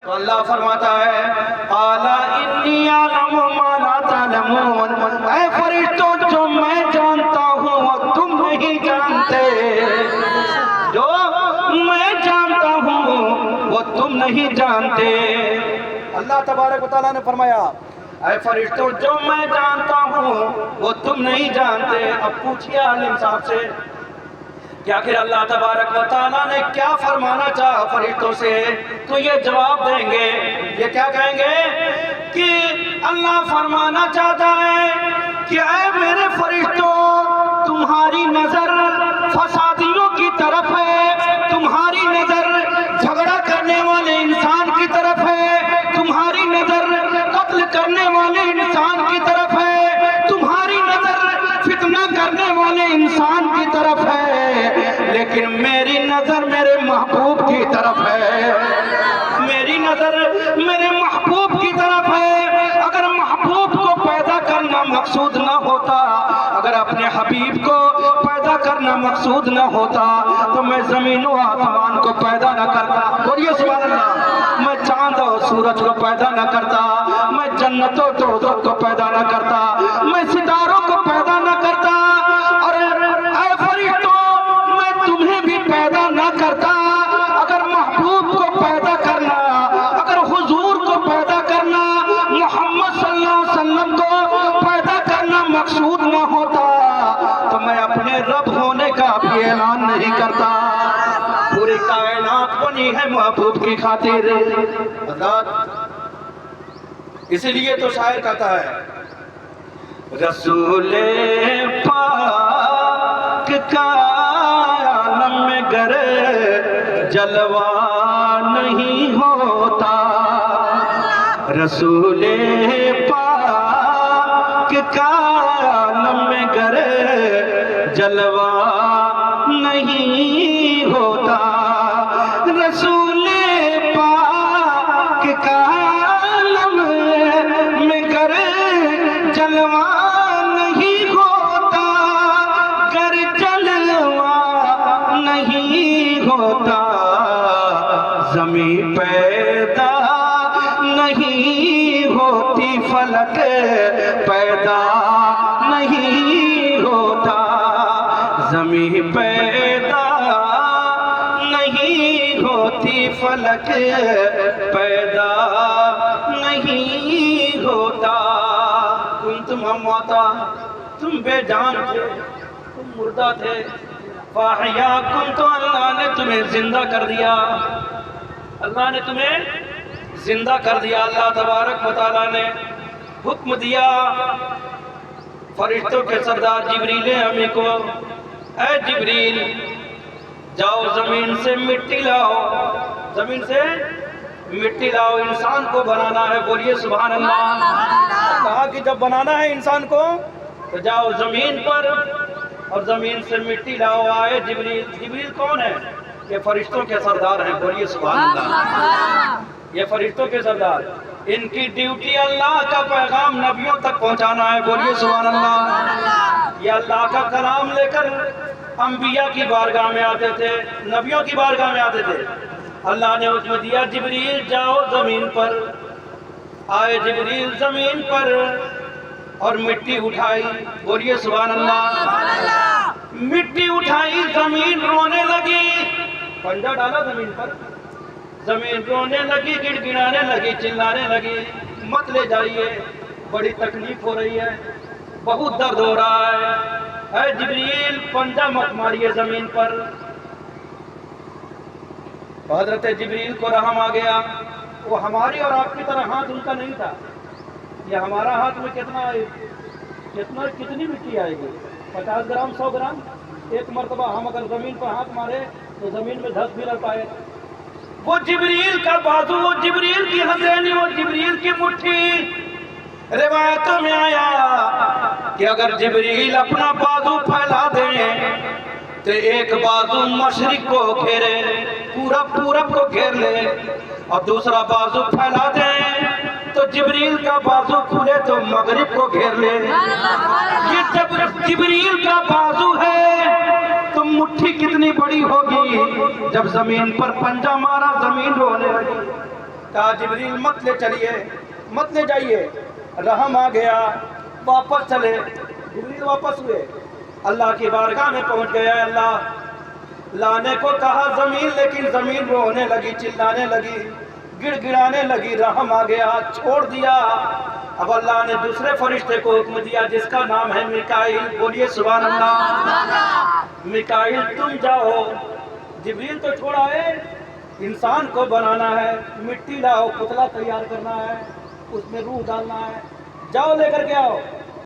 تو اللہ فرماتا ہے قَالَ إِنِّي أَعْلَمُ مَا لَا تَعْلَمُونَ، اے فرشتوں جو میں جانتا ہوں وہ تم نہیں جانتے، جو میں جانتا ہوں وہ تم نہیں جانتے۔ اللہ تبارک و تعالیٰ نے فرمایا اے فرشتوں جو میں جانتا ہوں وہ تم نہیں جانتے۔ اب پوچھئے عالم صاحب سے کہ آخر اللہ تبارک و تعالیٰ نے کیا فرمانا چاہا فرشتوں سے، تو یہ جواب دیں گے، یہ کیا کہیں گے کہ اللہ فرمانا چاہتا ہے کہ اے میرے فرشتوں تمہاری نظر فسادیوں کی طرف ہے، تمہاری نظر جھگڑا کرنے والے انسان کی طرف ہے، تمہاری نظر قتل کرنے والے انسان کی طرف ہے، تمہاری نظر فتنہ کرنے والے انسان کی طرف ہے، لیکن میری نظر میرے محبوب کی طرف ہے، میری نظر میرے محبوب کی طرف ہے۔ اگر محبوب کو پیدا کرنا مقصود نہ ہوتا، اگر اپنے حبیب کو پیدا کرنا مقصود نہ ہوتا تو میں زمین و آسمان کو پیدا نہ کرتا، بولیے سبحان اللہ، میں چاند و سورج کو پیدا نہ کرتا، میں جنت و دوزخ کو پیدا نہ کرتا، میں ستاروں کو پیدا نہ کرتا، اور اے فرشتوں میں تمہیں بھی پیدا نہ کرتا اگر محبوب کو پیدا کرنا، اگر حضور کو پیدا کرنا، محمد صلی اللہ علیہ وسلم کو پیدا کرنا مقصود نہ ہوتا تو میں اپنے رب ہونے کا بھی اعلان نہیں کرتا۔ پوری کائنات بنی ہے محبوب کی خاطر۔ اسی لیے تو شاعر کہتا ہے رسول پاک کا عالم میں گر جلوہ نہیں ہوتا، رسول پاک کا عالم میں گر جلوہ نہیں ہوتا، رسول پاک کا عالم میں گر جلوہ نہیں ہوتا، گر جلوہ نہیں ہوتا، زمین پیدا نہیں ہوتی، فلک پیدا نہیں ہوتا، زمین پیدا نہیں ہوتی، فلک پیدا نہیں ہوتا۔ کنتم امواتا، تم بے جان تھے، تم مردہ تھے، فاحیاکم، تو اللہ نے تمہیں زندہ کر دیا، اللہ نے تمہیں زندہ کر دیا۔ اللہ تبارک و تعالیٰ نے حکم دیا فرشتوں کے سردار جبریل امی کو، اے جبریل جاؤ زمین سے مٹی لاؤ، زمین سے مٹی لاؤ، انسان کو بنانا ہے، بولیے سبحان اللہ۔ کہا کہ جب بنانا ہے انسان کو تو جاؤ زمین پر اور زمین سے مٹی لاؤ۔ آئے جبریل، جبریل کون ہے؟ یہ فرشتوں کے سردار ہیں، بولیے سبحان اللہ۔ یہ فرشتوں کے سردار، ان کی ڈیوٹی اللہ کا پیغام نبیوں تک پہنچانا ہے، بولیے سبحان اللہ۔ یہ اللہ کا کلام لے کر انبیاء کی بارگاہ میں آتے تھے، نبیوں کی بارگاہ میں آتے تھے۔ اللہ نے حکم دیا جبریل جاؤ زمین پر۔ آئے جبریل زمین پر اور مٹی اٹھائی، بولیے سبحان اللہ۔ مٹی اٹھائی، زمین رونے لگی، پنجہ ڈالا زمین پر، زمین رونے لگی، گڑ گڑانے لگی، چلانے لگی، مت لے جائیے، بڑی تکلیف ہو رہی ہے، بہت درد ہو رہا ہے، اے جبریل پنجہ مت ماریے زمین پر۔ حضرت جبریل کو رحم آ گیا، وہ ہماری اور آپ کی طرح ہاتھ ان کا نہیں تھا، یہ ہمارا ہاتھ میں کتنی مٹی آئے گی، 50 گرام 100 گرام، ایک مرتبہ ہم اگر زمین پر ہاتھ مارے تو زمین میں دھس بھی نہ پائے۔ وہ جبریل کا بازو، وہ جبریل کی ہتھیلی، وہ جبریل کی مٹھی۔ روایتوں میں آیا کہ اگر جبریل اپنا بازو پھیلا دیں تو ایک بازو مشرق کو گھیرے، پورب کو گھیر لے، اور دوسرا بازو پھیلا دیں تو جبریل کا بازو کھلے تو مغرب کو گھیر لے۔ یہ جب جبریل کا بازو ہے تو مٹھی کتنی بڑی ہوگی، جب زمین پر پنجہ مارا زمین رونے لگی، کہا جبریل مت لے چلیے، مت لے جائیے، رحم آ گیا، واپس چلے۔ جبریل واپس ہوئے، اللہ کی بارگاہ میں پہنچ گیا، اللہ لانے کو کہا زمین، لیکن زمین رونے لگی، چلانے لگی، گڑ گڑانے لگی، رحم آ گیا، چھوڑ دیا۔ اب اللہ نے دوسرے فرشتے کو حکم دیا جس کا نام ہے میکائیل، بولیے سبحان اللہ۔ میکائیل تم جاؤ، جبریل تو چھوڑا ہے، انسان کو بنانا ہے، مٹی لاؤ، پتلا تیار کرنا ہے، اس میں روح ڈالنا ہے، جاؤ لے کر کے آؤ۔